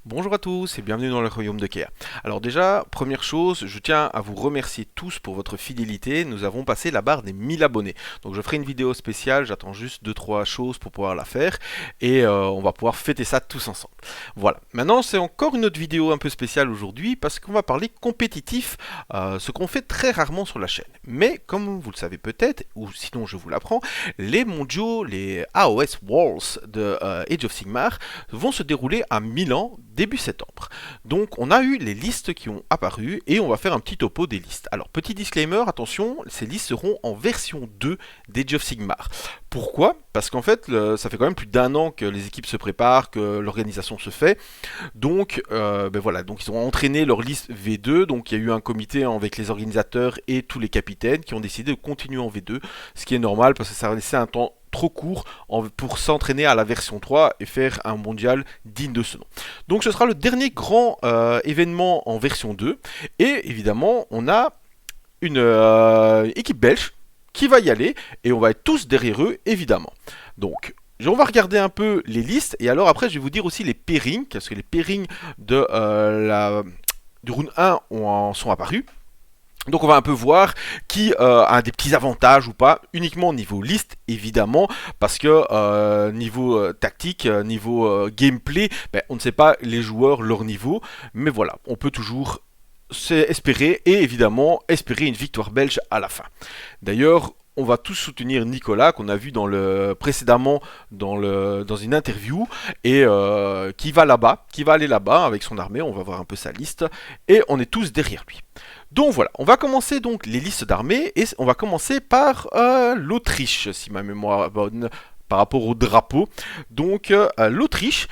Bonjour à tous et bienvenue dans le royaume de Kea. Alors déjà, première chose, je tiens à vous remercier tous pour votre fidélité. Nous avons passé la barre des 1000 abonnés. Donc je ferai une vidéo spéciale, j'attends juste deux trois choses pour pouvoir la faire et on va pouvoir fêter ça tous ensemble. Voilà, maintenant c'est encore une autre vidéo un peu spéciale aujourd'hui parce qu'on va parler compétitif, ce qu'on fait très rarement sur la chaîne. Mais comme vous le savez peut-être, ou sinon je vous l'apprends, les mondiaux, les AOS Worlds de Age of Sigmar vont se dérouler à Milan début septembre. Donc on a eu les listes qui ont apparu et on va faire un petit topo des listes. Alors petit disclaimer, attention, ces listes seront en version 2 d'Age of Sigmar. Pourquoi? Parce qu'en fait, ça fait quand même plus d'un an que les équipes se préparent, que l'organisation se fait. Donc, voilà, donc ils ont entraîné leur liste V2. Donc il y a eu un comité avec les organisateurs et tous les capitaines qui ont décidé de continuer en V2, ce qui est normal parce que ça a laissé un temps trop court pour s'entraîner à la version 3 et faire un mondial digne de ce nom. Donc ce sera le dernier grand événement en version 2 et évidemment on a une équipe belge qui va y aller et on va être tous derrière eux évidemment. Donc on va regarder un peu les listes et alors après je vais vous dire aussi les pairings parce que les pairings de du round 1 sont apparus. Donc on va un peu voir qui a des petits avantages ou pas, uniquement au niveau liste évidemment, parce que niveau tactique, niveau gameplay, on ne sait pas les joueurs, leur niveau, mais voilà, on peut toujours espérer et évidemment espérer une victoire belge à la fin. D'ailleurs, on va tous soutenir Nicolas qu'on a vu précédemment dans une interview et qui va là-bas, qui va aller là-bas avec son armée. On va voir un peu sa liste et on est tous derrière lui. Donc voilà, on va commencer donc les listes d'armées et on va commencer par l'Autriche, si ma mémoire est bonne, par rapport au drapeau. Donc l'Autriche,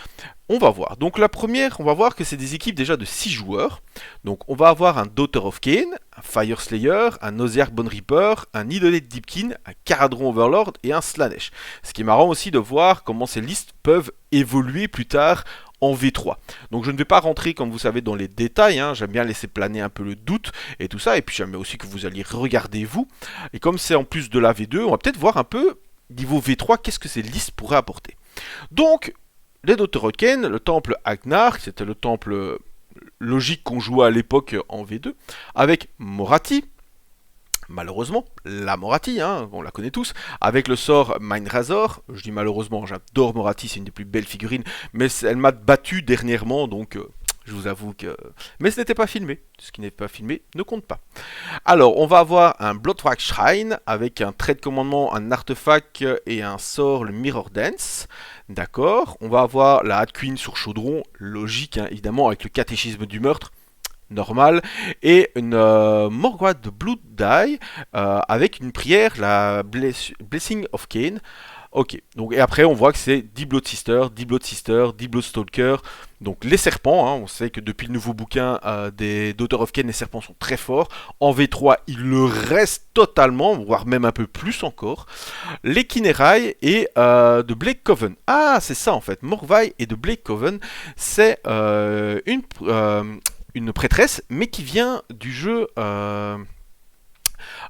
on va voir. Donc la première, on va voir que c'est des équipes déjà de 6 joueurs. Donc on va avoir un Daughter of Cain, un Fire Slayer, un Oziark Bone Reaper, un Idolate Deepkin, un Caradron Overlord et un Slaanesh. Ce qui est marrant aussi de voir comment ces listes peuvent évoluer plus tard en V3. Donc je ne vais pas rentrer, comme vous savez, dans les détails, hein. J'aime bien laisser planer un peu le doute et tout ça, et puis j'aime aussi que vous alliez regarder vous. Et comme c'est en plus de la V2, on va peut-être voir un peu, niveau V3, qu'est-ce que ces listes pourraient apporter. Donc, les Dothraki, le temple Agnar, c'était le temple logique qu'on jouait à l'époque en V2, avec Morathi, malheureusement, la Morathi, hein, on la connaît tous, avec le sort Mindrazor. Je dis malheureusement, j'adore Morathi, c'est une des plus belles figurines, mais elle m'a battu dernièrement, donc je vous avoue que... Mais ce n'était pas filmé, ce qui n'est pas filmé ne compte pas. Alors, on va avoir un Bloodwrack Shrine, avec un trait de commandement, un artefact et un sort, le Mirror Dance. D'accord, on va avoir la Hat Queen sur Chaudron, logique, hein, évidemment, avec le catéchisme du meurtre, normal, et une Morgwa de Blood Die avec une prière, la Blessing of Cain. Ok, donc et après on voit que c'est 10 Blood Sister, 10 Blood Sister, 10 Blood Stalker, donc les serpents, hein, on sait que depuis le nouveau bouquin des Daughter of Cain, les serpents sont très forts. En V3, ils le restent totalement, voire même un peu plus encore. Les Kinerai et de Blake Coven. Ah, c'est ça en fait, Morvai et de Blake Coven, c'est une prêtresse, mais qui vient du jeu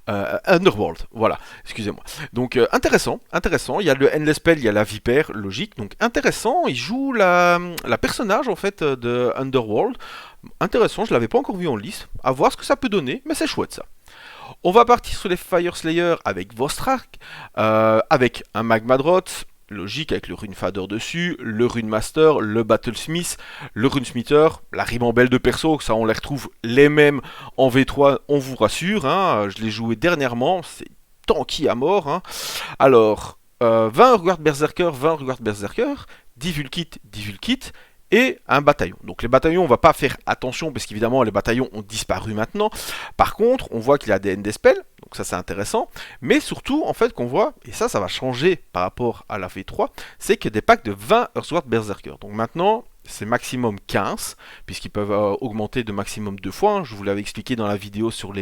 Underworld. Voilà, excusez-moi. Donc intéressant, intéressant. Il y a le Endless Spell, il y a la vipère, logique. Donc intéressant. Il joue la personnage en fait de Underworld. Intéressant. Je l'avais pas encore vu en lice. À voir ce que ça peut donner, mais c'est chouette ça. On va partir sur les Fire Slayer avec Vostrak, avec un Magmadroth, logique avec le Runefader dessus, le Runemaster, le Battlesmith, le Runesmither, la ribambelle de perso, ça on les retrouve les mêmes en V3, on vous rassure, hein, je l'ai joué dernièrement, c'est tanky à mort. Hein. Alors, 20 Urguard Berserker, 20 Urguard Berserker, 10 Vulkit, 10 Vulkit, et un bataillon. Donc les bataillons, on va pas faire attention parce qu'évidemment les bataillons ont disparu maintenant. Par contre, on voit qu'il y a des ND spells, donc ça c'est intéressant. Mais surtout, en fait, qu'on voit, et ça va changer par rapport à la V3, c'est qu'il y a des packs de 20 Earthward Berserker. Donc maintenant, c'est maximum 15, puisqu'ils peuvent augmenter de maximum 2 fois. Hein. Je vous l'avais expliqué dans la vidéo sur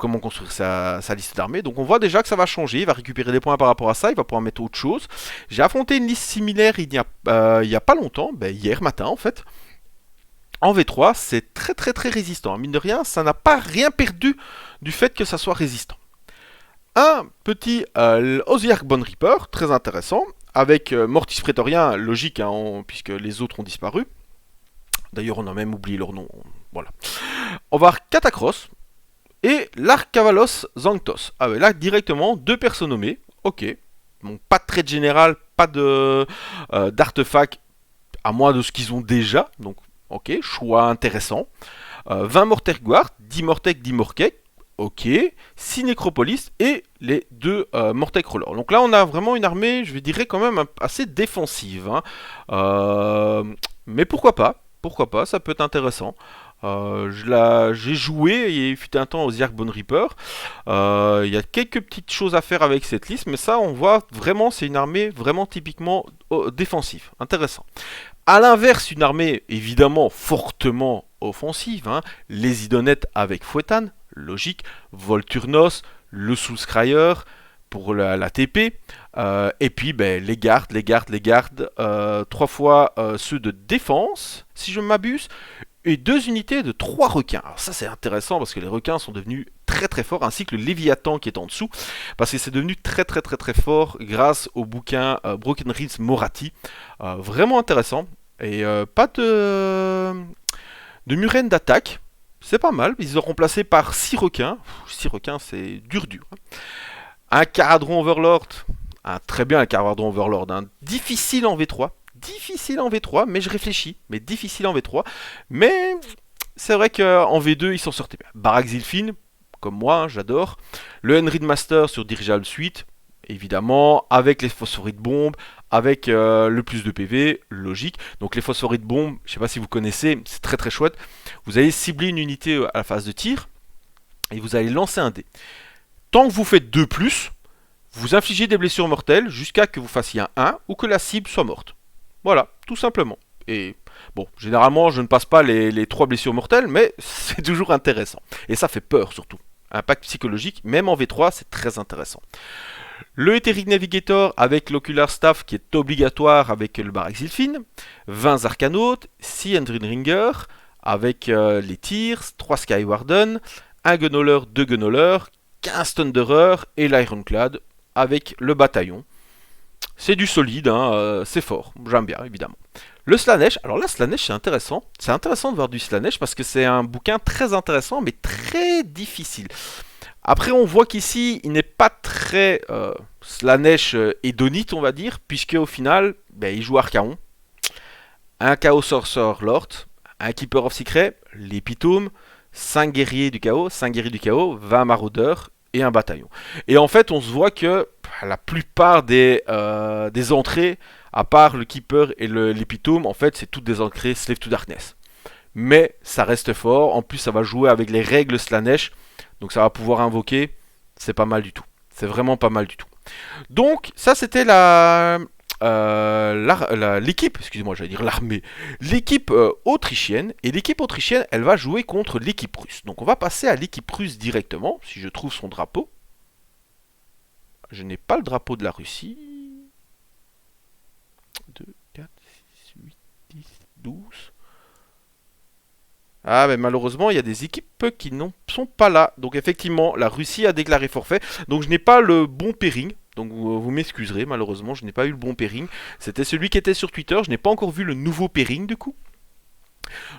comment construire sa liste d'armées. Donc on voit déjà que ça va changer, il va récupérer des points par rapport à ça, il va pouvoir mettre autre chose. J'ai affronté une liste similaire il y a pas longtemps, hier matin en fait. En V3, c'est très très très résistant. Mine de rien, ça n'a pas rien perdu du fait que ça soit résistant. Un petit Oziark Bone Reaper, très intéressant, avec Mortis Praetorien, logique, hein, puisque les autres ont disparu. D'ailleurs, on a même oublié leur nom. Voilà. On va avoir Katakros et l'Arcavalos Zanctos. Ah ouais, là, directement, deux persos nommés. Ok. Donc, pas de trait général, pas de d'artefacts, à moins de ce qu'ils ont déjà. Donc, ok, choix intéressant. 20 Mortek Guard, 10 Mortek, 10 Morkek. Ok, 6 Necropolis et les 2 Mortek Roller. Donc là, on a vraiment une armée, je dirais quand même assez défensive. Hein. Mais pourquoi pas? Pourquoi pas? Ça peut être intéressant. J'ai joué, il fut un temps aux Yark Bone Reaper. Il y a quelques petites choses à faire avec cette liste, mais ça, on voit vraiment, c'est une armée vraiment typiquement défensive. Intéressant. A l'inverse, une armée évidemment fortement offensive, hein, les Idonettes avec Fouettan, logique, Volturnos, le Soulscryer pour la TP, et puis ben, les gardes, 3 fois ceux de défense, si je m'abuse, et 2 unités de 3 requins. Alors ça c'est intéressant parce que les requins sont devenus très très forts, ainsi que le Léviathan qui est en dessous, parce que c'est devenu très fort grâce au bouquin Broken Reeds Moratti. Vraiment intéressant. Et pas de murène d'attaque. C'est pas mal. Ils ont remplacé par 6 requins. 6 requins, c'est dur. Un Caradron Overlord. Très bien un Caradron Overlord. Hein. Difficile en V3. Mais je réfléchis. Mais difficile en V3. Mais c'est vrai qu'en V2, ils s'en sortaient bien. Barak Zilfin, comme moi, hein, j'adore. Le Henry Master sur Dirigeable Suite. Évidemment, avec les phosphorites bombes, avec le plus de PV, logique. Donc les phosphorites bombes, je ne sais pas si vous connaissez, c'est très chouette. Vous allez cibler une unité à la phase de tir, et vous allez lancer un dé. Tant que vous faites 2+, vous infligez des blessures mortelles jusqu'à que vous fassiez un 1 ou que la cible soit morte. Voilà, tout simplement. Et bon, généralement, je ne passe pas les 3 blessures mortelles, mais c'est toujours intéressant. Et ça fait peur surtout. Impact psychologique, même en V3, c'est très intéressant. Le Etheric Navigator avec l'Ocular Staff qui est obligatoire avec le Barak Zilfin, 20 Arcanautes, 6 Endrinringer avec les tirs, 3 Skywarden, 1 Gunhauler, 2 Gunhauler, 15 Thunderer et l'Ironclad avec le bataillon. C'est du solide, hein, c'est fort, j'aime bien évidemment. Le Slaanesh, alors là Slaanesh c'est intéressant de voir du Slaanesh parce que c'est un bouquin très intéressant mais très difficile. Après, on voit qu'ici, il n'est pas très Slaanesh hédonite, on va dire, puisque au final, ben, il joue Archaon, un Chaos Sorcerer Lord, un Keeper of Secret, l'Epitome, 5 guerriers du chaos, 20 maraudeurs et un bataillon. Et en fait, on se voit que la plupart des entrées, à part le Keeper et l'Epitome, en fait, c'est toutes des entrées Slave to Darkness. Mais ça reste fort, en plus ça va jouer avec les règles Slaanesh, donc ça va pouvoir invoquer, c'est pas mal du tout. C'est vraiment pas mal du tout. Donc ça c'était l'équipe, excusez-moi j'allais dire l'armée, l'équipe autrichienne, et l'équipe autrichienne elle va jouer contre l'équipe russe. Donc on va passer à l'équipe russe directement, si je trouve son drapeau. Je n'ai pas le drapeau de la Russie. 2, 4, 6, 8, 10, 12... Ah mais malheureusement il y a des équipes qui ne sont pas là. Donc effectivement la Russie a déclaré forfait. Donc je n'ai pas le bon pairing. Donc vous m'excuserez malheureusement je n'ai pas eu le bon pairing. C'était celui qui était sur Twitter. Je n'ai pas encore vu le nouveau pairing du coup.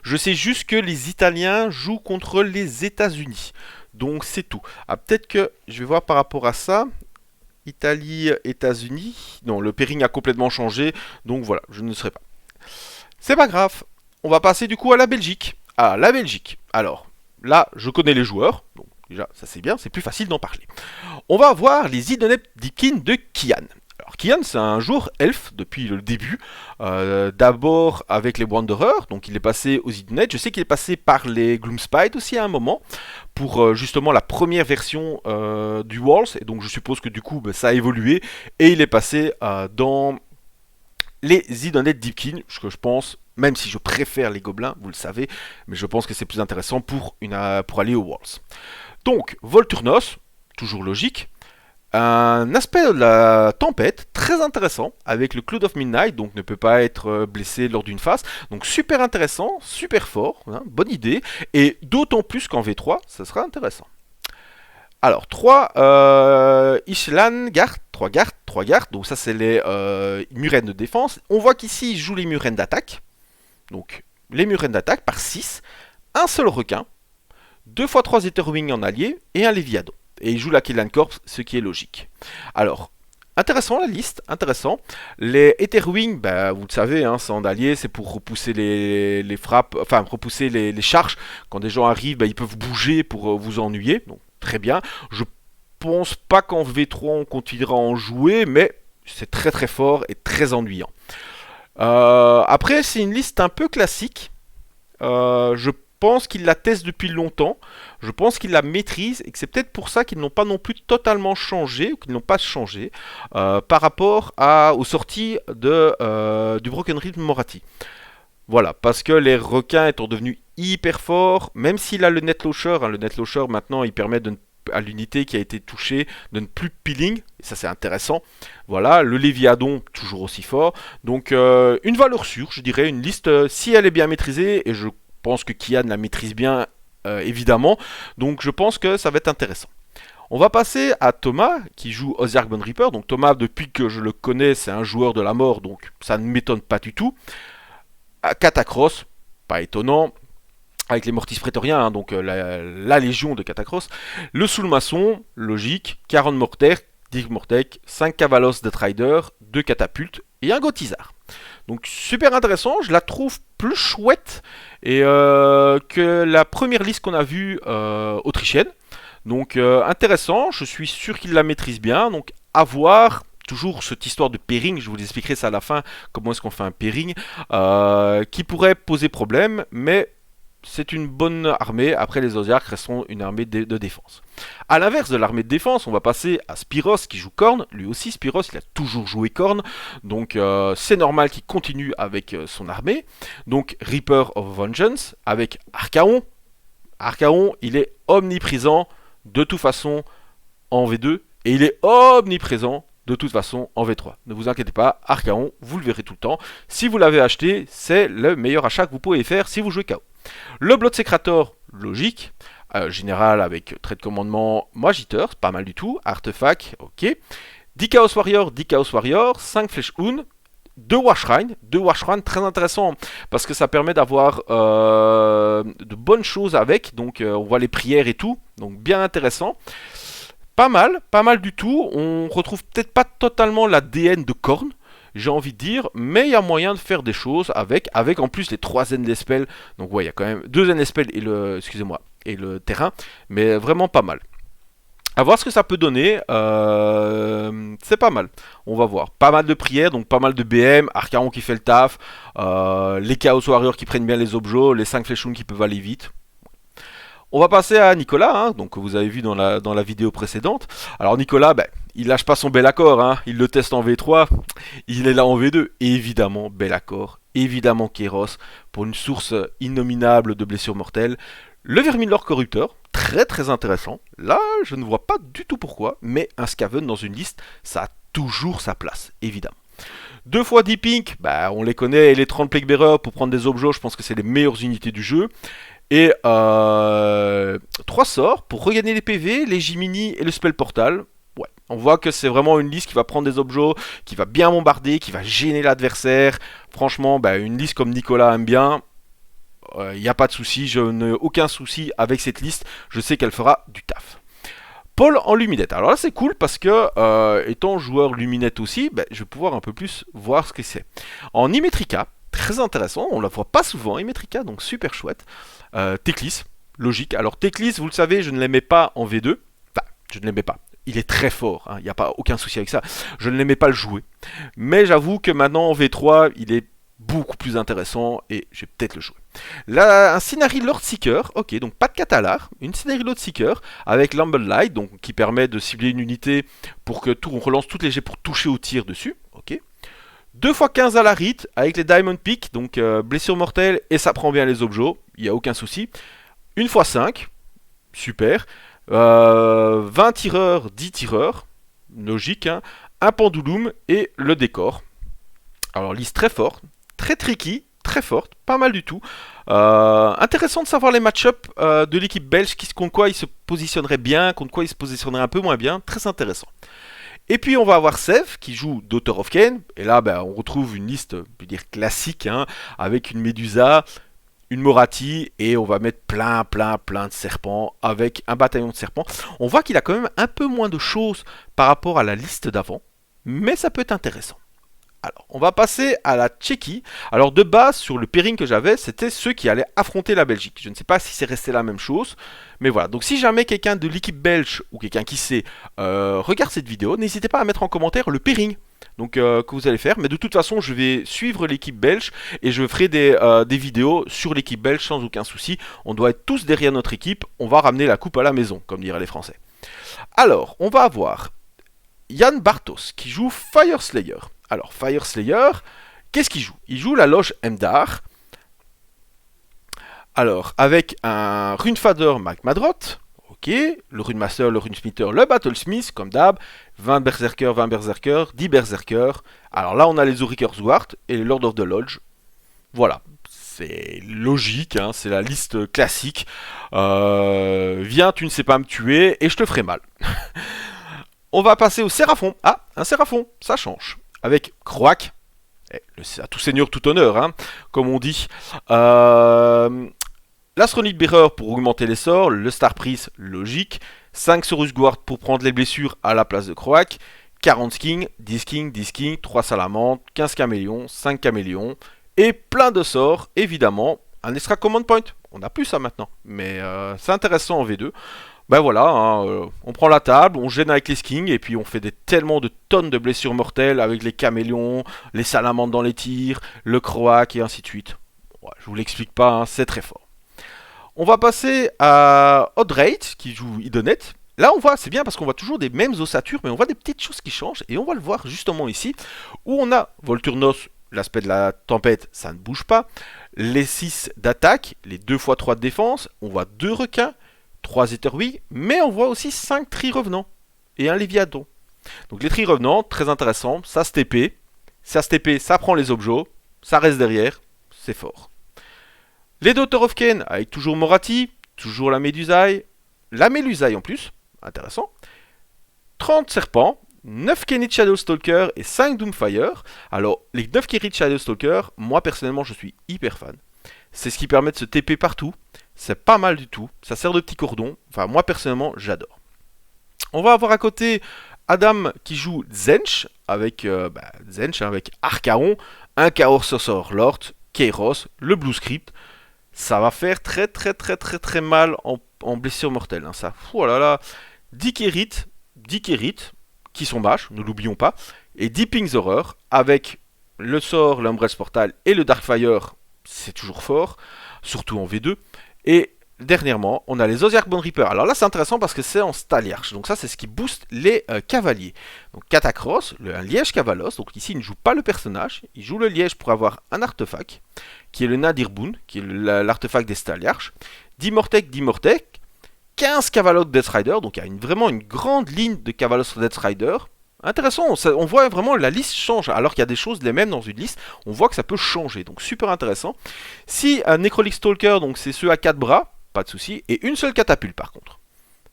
Je sais juste que les Italiens jouent contre les États-Unis. Donc c'est tout. Ah peut-être que je vais voir par rapport à ça. Italie, États-Unis. Non le pairing a complètement changé. Donc voilà je ne serai pas. C'est pas grave. On va passer du coup à la Belgique. Ah, la Belgique. Alors, là, je connais les joueurs. Donc, déjà, ça c'est bien, c'est plus facile d'en parler. On va voir les Idonettes Deepkin de Kian. Alors, Kian, c'est un joueur elfe depuis le début. D'abord avec les Wanderers. Donc, il est passé aux Idonettes. Je sais qu'il est passé par les Gloomspite aussi à un moment. Pour justement la première version du Walls. Et donc, je suppose que du coup, bah, ça a évolué. Et il est passé dans les Idonettes Deepkin. Ce que je pense. Même si je préfère les gobelins, vous le savez, mais je pense que c'est plus intéressant pour aller aux Worlds. Donc, Volturnos, toujours logique. Un aspect de la tempête, très intéressant, avec le Cloud of Midnight, donc ne peut pas être blessé lors d'une phase. Donc super intéressant, super fort, hein, bonne idée. Et d'autant plus qu'en V3, ça sera intéressant. Alors, 3 Ishlan Guard, 3 gardes, donc ça c'est les murènes de défense. On voit qu'ici, il joue les murènes d'attaque. Donc, les murènes d'attaque par 6, un seul requin, 2 fois 3 Etherwing en allié et un Léviadon. Et il joue la Killan Corpse, ce qui est logique. Alors, intéressant la liste, intéressant. Les Etherwing, bah, vous le savez, hein, c'est en allié, c'est pour repousser les frappes, enfin repousser les charges. Quand des gens arrivent, bah, ils peuvent bouger pour vous ennuyer. Donc très bien. Je pense pas qu'en V3 on continuera à en jouer, mais c'est très très fort et très ennuyant. Après, c'est une liste un peu classique. Je pense qu'ils la testent depuis longtemps. Je pense qu'ils la maîtrisent et que c'est peut-être pour ça qu'ils n'ont pas non plus totalement changé, ou qu'ils n'ont pas changé par rapport aux sorties du Broken Rhythm Morathi. Voilà, parce que les requins étant devenus hyper forts, même s'il a le Net Launcher, hein, le Net Launcher maintenant il permet à l'unité qui a été touchée de ne plus peeling, et ça c'est intéressant. Voilà, le Léviadon toujours aussi fort, donc une valeur sûre, je dirais, une liste si elle est bien maîtrisée, et je pense que Kian la maîtrise bien évidemment, donc je pense que ça va être intéressant. On va passer à Thomas qui joue Ossiarch Bone Reaper, donc Thomas depuis que je le connais c'est un joueur de la mort, donc ça ne m'étonne pas du tout. Catacross, pas étonnant, avec les Mortis Prétoriens, hein, donc la légion de Catacross. Le Soulmaçon, logique, 40 Mortec, 10 Mortec, 5 Cavalos de Trider, 2 Catapultes et un Gotizar. Donc super intéressant, je la trouve plus chouette que la première liste qu'on a vue autrichienne. Donc intéressant, je suis sûr qu'il la maîtrise bien, donc à voir. Toujours cette histoire de pairing, je vous expliquerai ça à la fin, comment est-ce qu'on fait un pairing, qui pourrait poser problème, mais c'est une bonne armée. Après, les Ossiarchs resteront une armée de défense. A l'inverse de l'armée de défense, on va passer à Spiros qui joue Khorne. Lui aussi, Spiros, il a toujours joué Khorne, donc c'est normal qu'il continue avec son armée. Donc Reaper of Vengeance avec Archaon. Archaon, il est omniprésent de toute façon en V2 et il est omniprésent de toute façon en V3. Ne vous inquiétez pas, Archaon, vous le verrez tout le temps. Si vous l'avez acheté, c'est le meilleur achat que vous pouvez faire si vous jouez KO. Le Bloodsekrator, logique. Général avec trait de commandement Moagiteur, pas mal du tout. Artefact, ok. 10 Chaos Warrior, 5 Flèches Hoon, 2 Warshrine, très intéressant parce que ça permet d'avoir de bonnes choses avec. Donc on voit les prières et tout, donc bien intéressant. Pas mal du tout. On retrouve peut-être pas totalement l'ADN de Khorne, j'ai envie de dire, mais il y a moyen de faire des choses avec en plus les 3 Endless Spells. Donc ouais, il y a quand même 2 Endless Spells et le terrain, mais vraiment pas mal. À voir ce que ça peut donner, c'est pas mal, on va voir. Pas mal de prières, donc pas mal de BM, Archaon qui fait le taf, les Chaos Warriors qui prennent bien les objets, les 5 Flèches qui peuvent aller vite. On va passer à Nicolas, hein, donc que vous avez vu dans la vidéo précédente. Alors Nicolas, il lâche pas son bel accord, hein, il le teste en V3, il est là en V2, et évidemment bel accord, évidemment Kéros, pour une source innominable de blessures mortelles. Le Verminlord Corrupteur, très très intéressant, là je ne vois pas du tout pourquoi, mais un Skaven dans une liste, ça a toujours sa place, évidemment. 2 fois Deep Ink, on les connaît, et les 30 Plague Bearers pour prendre des objets, je pense que c'est les meilleures unités du jeu. Et 3 sorts pour regagner les PV, les Jiminy et le Spell Portal. Ouais, on voit que c'est vraiment une liste qui va prendre des objets, qui va bien bombarder, qui va gêner l'adversaire. Franchement, une liste comme Nicolas aime bien, il n'y a pas de souci, je n'ai aucun souci avec cette liste, je sais qu'elle fera du taf. Paul en Luminette. Alors là c'est cool parce que étant joueur Luminette aussi, je vais pouvoir un peu plus voir ce que c'est. En Imetrica, très intéressant, on la voit pas souvent Imetrica, donc super chouette. Teclis, logique. Alors Teclis, vous le savez, je ne l'aimais pas en V2. Enfin, je ne l'aimais pas. Il est très fort, il n'y a pas aucun souci avec ça. Je ne l'aimais pas le jouer. Mais j'avoue que maintenant en V3, il est beaucoup plus intéressant et je vais peut-être le jouer. Là, un Scinari Lord Seeker, ok, donc pas de Catalar, une Scinari Lord Seeker avec Lumble Light, donc qui permet de cibler une unité pour que on relance toutes les jets pour toucher au tir dessus, ok. 2 x 15 à la rite avec les Diamond Peak, donc blessure mortelle et ça prend bien les objets, il n'y a aucun souci. 1 x 5, super. 20 tireurs, 10 tireurs, logique, hein. Un pendulum et le décor. Alors liste très forte, très tricky, très forte, pas mal du tout. Intéressant de savoir les match-up de l'équipe belge, contre quoi il se positionnerait bien, contre quoi il se positionnerait un peu moins bien, très intéressant. Et puis on va avoir Sev qui joue Daughter of Cain, et là on retrouve une liste, on peut dire classique, hein, avec une Médusa, une Morathi et on va mettre plein de serpents avec un bataillon de serpents. On voit qu'il a quand même un peu moins de choses par rapport à la liste d'avant, mais ça peut être intéressant. Alors, on va passer à la Tchéquie. Alors, de base, sur le pairing que j'avais, c'était ceux qui allaient affronter la Belgique. Je ne sais pas si c'est resté la même chose, mais voilà. Donc, si jamais quelqu'un de l'équipe belge ou quelqu'un qui sait regarde cette vidéo, n'hésitez pas à mettre en commentaire le pairing donc, que vous allez faire. Mais de toute façon, je vais suivre l'équipe belge et je ferai des vidéos sur l'équipe belge sans aucun souci. On doit être tous derrière notre équipe. On va ramener la coupe à la maison, comme diraient les Français. Alors, on va avoir Jan Bartos qui joue Fire Slayer. Alors, Fire Slayer, qu'est-ce qu'il joue? Il joue la loge Emdar. Alors, avec un Runefader Magmadrot, ok, le Runemaster, le Runesmithter, le Battlesmith, comme d'hab, 20 Berserkers, 10 Berserkers. Alors là, on a les Orikersward et les Lord of the Lodge. Voilà, c'est logique, hein, c'est la liste classique. Viens, tu ne sais pas me tuer et je te ferai mal. On va passer au Séraphon. Ah, un Séraphon, ça change. Avec Croak, à tout seigneur, tout honneur, hein, comme on dit. L'Astronite Bearer pour augmenter les sorts, le Star Priest, logique. 5 Saurus Guard pour prendre les blessures à la place de Croak. 40 Skings, 10 Kings, 10 Kings, 3 Salamandres, 15 Caméléons, 5 Caméléons. Et plein de sorts, évidemment. Un extra command point. On n'a plus ça maintenant, mais c'est intéressant en V2. Ben voilà, hein, on prend la table, on gêne avec les skings et puis on fait tellement de tonnes de blessures mortelles avec les caméléons, les salamandres dans les tirs, le croac et ainsi de suite. Ouais, je vous l'explique pas, hein, c'est très fort. On va passer à Odrate qui joue Idonet. Là on voit, c'est bien parce qu'on voit toujours des mêmes ossatures, mais on voit des petites choses qui changent et on va le voir justement ici où on a Volturnos, l'aspect de la tempête, ça ne bouge pas. Les 6 d'attaque, les 2 x 3 de défense, on voit 2 requins. 3 Etherwig, mais on voit aussi 5 tri revenants et un Léviathan. Donc les tri revenants, très intéressant, ça se TP, ça prend les objets, ça reste derrière, c'est fort. Les Daughter of Kain avec toujours Morathi, toujours la Médusaille en plus, intéressant. 30 serpents, 9 Kenit Shadowstalker et 5 Doomfire. Alors les 9 Kenit Shadowstalker, moi personnellement je suis hyper fan. C'est ce qui permet de se TP partout. C'est pas mal du tout. Ça sert de petit cordon. Enfin, moi personnellement, j'adore. On va avoir à côté Adam qui joue Zench avec avec Archaon, un Chaos Sorcerer Lord, Kairos, le Blue Script. Ça va faire très mal en blessure mortelle. Hein, ça. Oh là là. 10 Kérit, qui sont mâches, ne l'oublions pas. Et 10 Pings Horror avec le sort, l'Umbrel's Portal et le Darkfire. C'est toujours fort, surtout en V2. Et dernièrement, on a les Osiark Bone Reaper. Alors là, c'est intéressant parce que c'est en Staliarch. Donc ça, c'est ce qui booste les cavaliers. Donc Catacross, un liège Cavalos. Donc ici, il ne joue pas le personnage. Il joue le liège pour avoir un artefact, qui est le Nadirboon, qui est l'artefact des Staliarch. 10 Mortek, 15 Cavalos Death Rider. Donc il y a vraiment une grande ligne de Cavalos Death Rider. Intéressant, on voit vraiment la liste change, alors qu'il y a des choses les mêmes dans une liste, on voit que ça peut changer, donc super intéressant. Si un Necrotic Stalker, donc c'est ceux à 4 bras, pas de souci, et une seule catapulte par contre.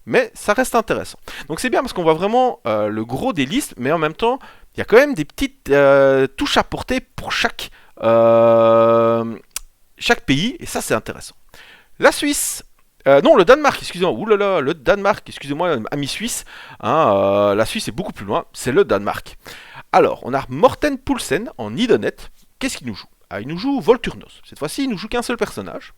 Mais ça reste intéressant. Donc c'est bien parce qu'on voit vraiment le gros des listes, mais en même temps, il y a quand même des petites touches à porter pour chaque pays, et ça c'est intéressant. La Suisse. Non, le Danemark, excusez-moi. Oulala, le Danemark, excusez-moi, ami suisse. Hein, la Suisse est beaucoup plus loin, c'est le Danemark. Alors, on a Morten Poulsen en Idonet. Qu'est-ce qu'il nous joue? Il nous joue Volturnos. Cette fois-ci, il nous joue qu'un seul personnage.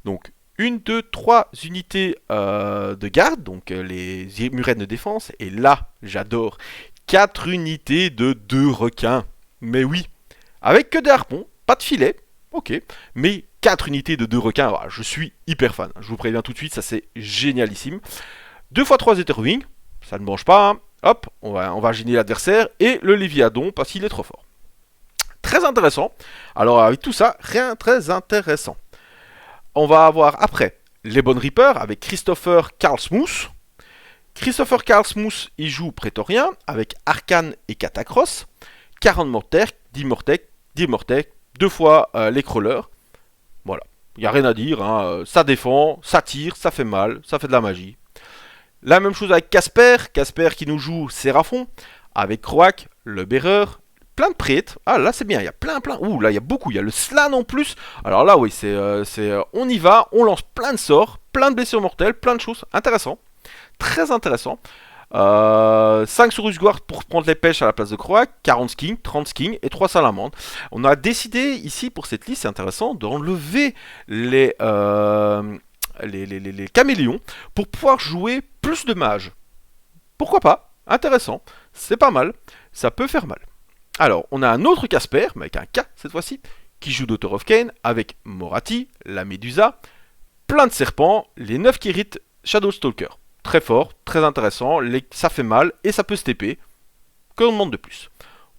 Donc, 1, 2, 3 unités de garde, donc les murets de défense. Et là, j'adore, 4 unités de 2 requins. Mais oui, avec que des harpons, pas de filet, ok, mais 4 unités de 2 requins, alors, je suis hyper fan. Je vous préviens tout de suite, ça c'est génialissime. 2 x 3 Etherwing, ça ne mange pas, hein. Hop, on va gêner l'adversaire, et le Léviathan, parce qu'il est trop fort. Très intéressant. Alors avec tout ça, rien de très intéressant. On va avoir après les Bone Reaper avec Christopher Karlsmuth. Christopher Karlsmuth, il joue Prétorien avec Arcane et Catacross. 40 Mortek, 10 Mortek, 10 Mortek, 2 fois les Crawlers. Voilà, il n'y a rien à dire, hein. Ça défend, ça tire, ça fait mal, ça fait de la magie. La même chose avec Casper qui nous joue Séraphon, avec Croak, le Bearer, plein de prêtres. Ah, là, c'est bien. Il y a plein. Ouh, là, il y a beaucoup. Il y a le slan en plus. Alors là, oui, on y va. On lance plein de sorts, plein de blessures mortelles, plein de choses. Intéressant. Très intéressant. 5 sur Usguard pour prendre les pêches à la place de Croak, 40 skins, 30 skins et 3 salamandres. On a décidé ici pour cette liste, c'est intéressant, d'enlever les caméléons pour pouvoir jouer plus de mages. Pourquoi pas? Intéressant, c'est pas mal, ça peut faire mal. Alors, on a un autre Casper, mais avec un K cette fois-ci, qui joue Daughter of Cain avec Morathi, la Médusa, plein de serpents, les 9 Kirit, Shadow Stalker. Très fort, très intéressant, ça fait mal et ça peut se TP. Que on demande de plus?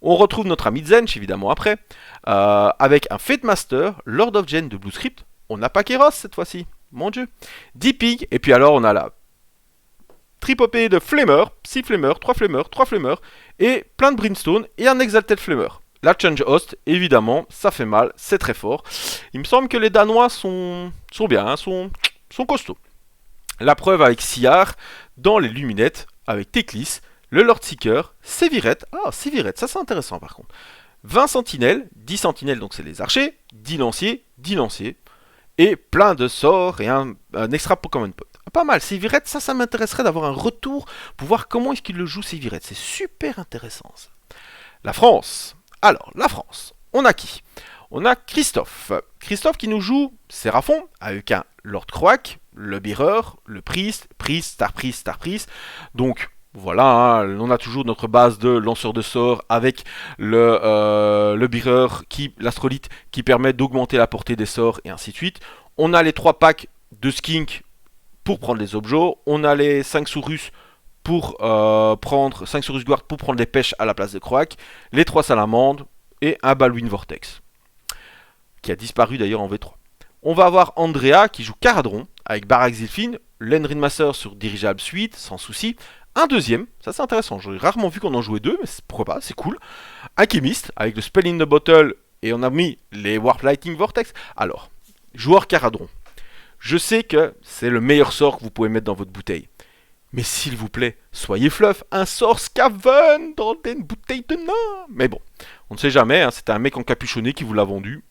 On retrouve notre ami Zench évidemment après, avec un Fate Master, Lord of Gen de Blue Script. On n'a pas Kéros cette fois-ci, mon dieu. Deeping, et puis alors on a la tripopée de Flamer, 6 Flamer, 3 Flamer, 3 Flamer, et plein de Brimstone et un Exalted Flamer. La Change Host, évidemment, ça fait mal, c'est très fort. Il me semble que les Danois sont bien, hein, sont costauds. La preuve avec Siar, dans les Luminettes, avec Teclis, le Lord Seeker, Séviret. Ah, Séviret, ça c'est intéressant par contre. 20 sentinelles, 10 sentinelles donc c'est les archers, 10 lanciers, et plein de sorts et un extra Pokémon Pot. Pas mal, Séviret, ça m'intéresserait d'avoir un retour pour voir comment est-ce qu'il le joue Séviret. C'est super intéressant ça. La France. Alors, la France, on a qui? On a Christophe. Christophe qui nous joue Séraphon avec un Lord Croak, le Bearer, le Priest, Star Priest. Donc voilà, hein, on a toujours notre base de lanceur de sorts avec le Bearer, l'astrolite qui permet d'augmenter la portée des sorts et ainsi de suite. On a les 3 packs de Skink pour prendre les objets. On a les 5 Saurus pour prendre 5 Saurus Guard pour prendre les pêches à la place de Croak, les 3 salamandres et un Balwin Vortex qui a disparu d'ailleurs en V3. On va avoir Andrea qui joue Caradron avec Barak Zilfin, l'Endrin Master sur dirigeable suite, sans souci. Un deuxième, ça c'est intéressant, j'ai rarement vu qu'on en jouait deux, mais pourquoi pas, c'est cool. Un Chemist avec le Spell in the Bottle et on a mis les Warp Lightning Vortex. Alors, joueur Caradron, je sais que c'est le meilleur sort que vous pouvez mettre dans votre bouteille. Mais s'il vous plaît, soyez fluff, un sort Scaven dans une bouteille de nain. Mais bon, on ne sait jamais, hein, c'était un mec encapuchonné qui vous l'a vendu.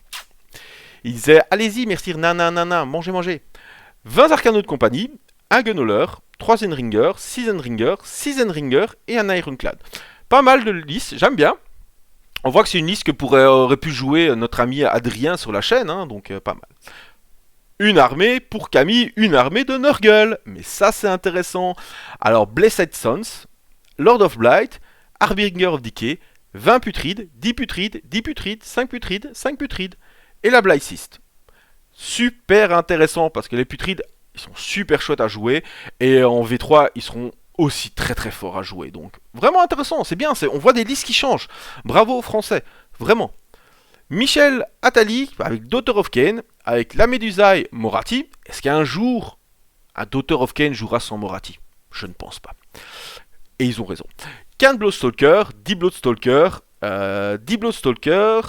Il disait, allez-y, merci, nanana, mangez. 20 Arcanos de compagnie, un Gunhauler, 3 Zenringer, 6 Zenringer, 6 Zenringer et un Ironclad. Pas mal de listes, j'aime bien. On voit que c'est une liste que aurait pu jouer notre ami Adrien sur la chaîne, hein, donc pas mal. Une armée pour Camille, une armée de Nurgle. Mais ça c'est intéressant. Alors Blessed Sons, Lord of Blight, Harbinger of Decay, 20 putrides, 10 putrides, 10 putrides, 5 putrides, 5 putrides. Et la Blightcyst. Super intéressant parce que les putrides, ils sont super chouettes à jouer. Et en V3, ils seront aussi très très forts à jouer. Donc vraiment intéressant, c'est bien. On voit des listes qui changent. Bravo aux Français, vraiment. Michel Attali avec Daughter of Cain, avec la Médusae Morathi. Est-ce qu'un jour, un Daughter of Cain jouera sans Morathi? Je ne pense pas. Et ils ont raison. 15 Bloadstalker, 10 Bloadstalker, 10 Bloadstalker.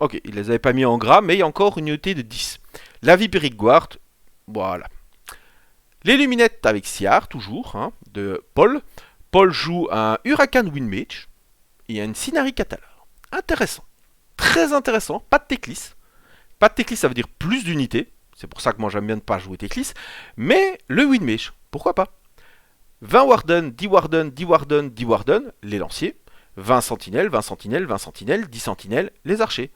Ok, ils les avaient pas mis en gras, mais il y a encore une unité de 10. La Viperic Guard, voilà. Les Luminettes avec Siar, toujours, hein, de Paul. Paul joue un Huracan Windmage et un Sinari Catalar. Intéressant. Très intéressant, pas de Teclis. Pas de Teclis, ça veut dire plus d'unités. C'est pour ça que moi j'aime bien ne pas jouer Teclis. Mais le Windmage, pourquoi pas? 20 Warden, 10 Warden, 10 Warden, 10 Warden, les lanciers. 20 sentinelles, 20 sentinelles, 20 sentinelles, 10 sentinelles, les archers.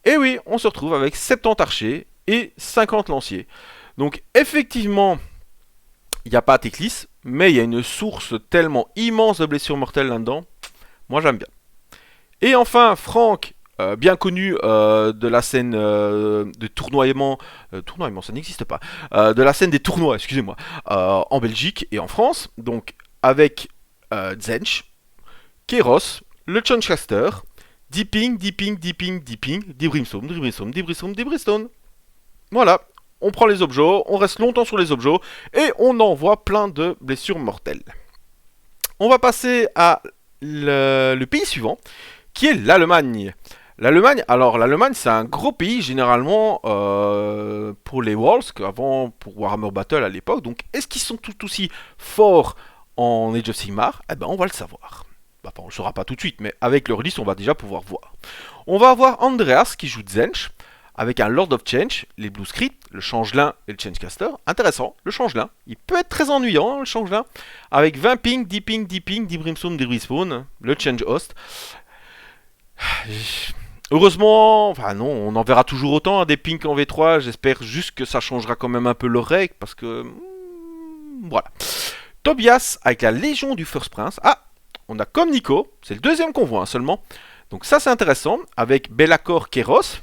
Et oui, on se retrouve avec 70 archers et 50 lanciers. Donc effectivement, il n'y a pas Teclis, mais il y a une source tellement immense de blessures mortelles là-dedans. Moi j'aime bien. Et enfin, Franck, bien connu de la scène de tournoiement, ça n'existe pas, de la scène des tournois, excusez-moi, en Belgique et en France, donc avec Zench, Kéros, le Chunchcaster, Deeping, des Brimstone. Voilà, on prend les objets, on reste longtemps sur les objets, et on envoie plein de blessures mortelles. On va passer à le pays suivant, qui est l'Allemagne. L'Allemagne, c'est un gros pays généralement pour les Worlds qu'avant pour Warhammer Battle à l'époque. Donc est-ce qu'ils sont tout aussi forts en Age of Sigmar? Eh ben on va le savoir. Enfin, on le saura pas tout de suite, mais avec leur liste, on va déjà pouvoir voir. On va avoir Andreas qui joue Zench, avec un Lord of Change, les Blue Script, le Changelin et le Changecaster. Intéressant, le Changelin. Il peut être très ennuyant, hein, le Changelin. Avec 20 ping, 10 ping, 10 ping, 10 brimstone, 10 respawn, le Change Host. Heureusement, enfin non, on en verra toujours autant, hein, des pings en V3. J'espère juste que ça changera quand même un peu leur règle, parce que... voilà. Tobias avec la Légion du First Prince. Ah, on a comme Nico, c'est le deuxième qu'on voit hein, seulement. Donc ça c'est intéressant, avec Be'lakor Kéros,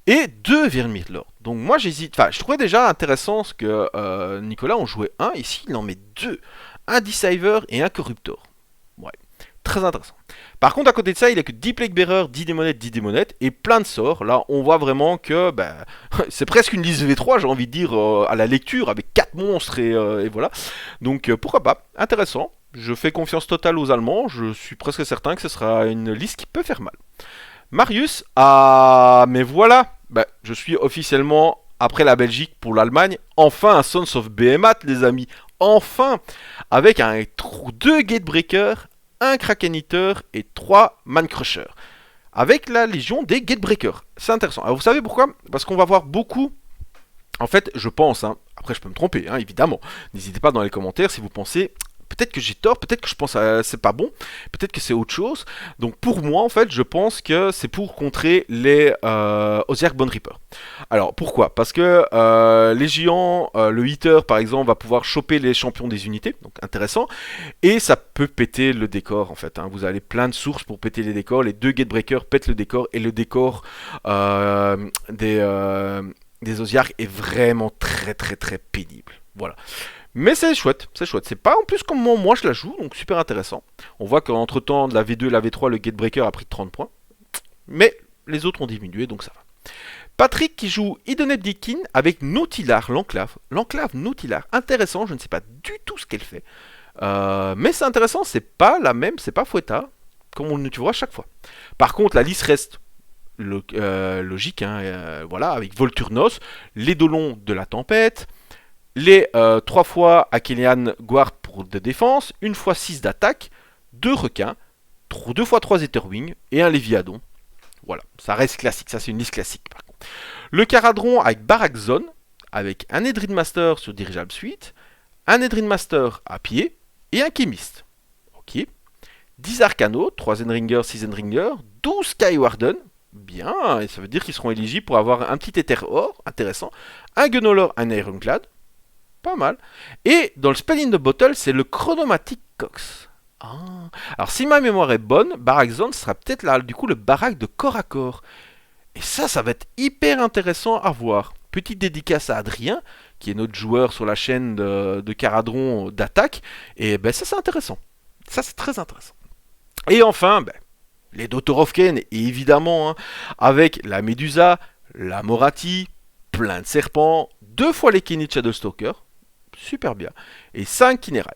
et 2 Vermith Lord. Donc moi j'hésite, enfin je trouvais déjà intéressant ce que Nicolas en jouait un, ici il en met 2. Un Deceiver et un Corruptor. Ouais, très intéressant. Par contre à côté de ça il a que 10 Plague Bearer, 10 démonettes, 10 démonettes, et plein de sorts. Là on voit vraiment que c'est presque une liste V3 j'ai envie de dire à la lecture, avec 4 monstres et voilà. Donc pourquoi pas, intéressant. Je fais confiance totale aux Allemands, je suis presque certain que ce sera une liste qui peut faire mal. Marius, mais voilà, je suis officiellement, après la Belgique, pour l'Allemagne, enfin un Sons of Behemoth, les amis, enfin, avec 2 Gatebreakers, un Kraken Eater et 3 Man Crusher, avec la Légion des Gatebreakers. C'est intéressant. Alors vous savez pourquoi? Parce qu'on va voir beaucoup, en fait, je pense, hein, après je peux me tromper, hein, évidemment, n'hésitez pas dans les commentaires si vous pensez... Peut-être que j'ai tort, peut-être que je pense que c'est pas bon, peut-être que c'est autre chose. Donc pour moi, en fait, je pense que c'est pour contrer les Osiark Bone Reaper. Alors pourquoi? Parce que les géants, le hitter par exemple, va pouvoir choper les champions des unités, donc intéressant. Et ça peut péter le décor en fait. Hein. Vous avez plein de sources pour péter les décors. Les 2 Gatebreakers pètent le décor et le décor des Osiark est vraiment très très très pénible. Voilà. Mais c'est chouette, c'est chouette. C'est pas en plus comme moi je la joue, donc super intéressant. On voit qu'entre temps, de la V2 et la V3, le Gatebreaker a pris 30 points. Mais les autres ont diminué, donc ça va. Patrick qui joue Idoneth Deakin avec Nautilar, l'enclave. L'enclave Nautilar, intéressant, je ne sais pas du tout ce qu'elle fait. Mais c'est intéressant, c'est pas la même, c'est pas Fouetta, comme on le voit à chaque fois. Par contre, la liste reste logique, hein, voilà, avec Volturnos, l'édolon de la tempête, les 3 fois Akelian Guard pour de défense, 1 fois 6 d'attaque, 2 requins, 2 fois 3 Etherwing et un Léviadon. Voilà, ça reste classique, ça c'est une liste classique par contre. Le Caradron avec Barak Zone, avec un Edrin Master sur Dirigeable Suite, un Edrin Master à pied et un Chemist. Ok. 10 Arcano, 3 Endringer, 6 Endringer, 12 Skywarden. Bien, et ça veut dire qu'ils seront éligibles pour avoir un petit Ether Or, intéressant. Un Gunnolor, un Ironclad. Pas mal. Et dans le Spell in the Bottle, c'est le Chronomatic Cox. Ah. Alors si ma mémoire est bonne, Barak Zone sera peut-être là, du coup, le Barak de corps à corps. Et ça va être hyper intéressant à voir. Petite dédicace à Adrien, qui est notre joueur sur la chaîne de Caradron d'attaque. Et ça c'est intéressant. Ça c'est très intéressant. Et enfin, les Daughter of Kain, évidemment, hein, avec la Médusa, la Morati, plein de serpents, 2 fois les Kenny Shadowstalker. Super bien. Et 5 Kinerai.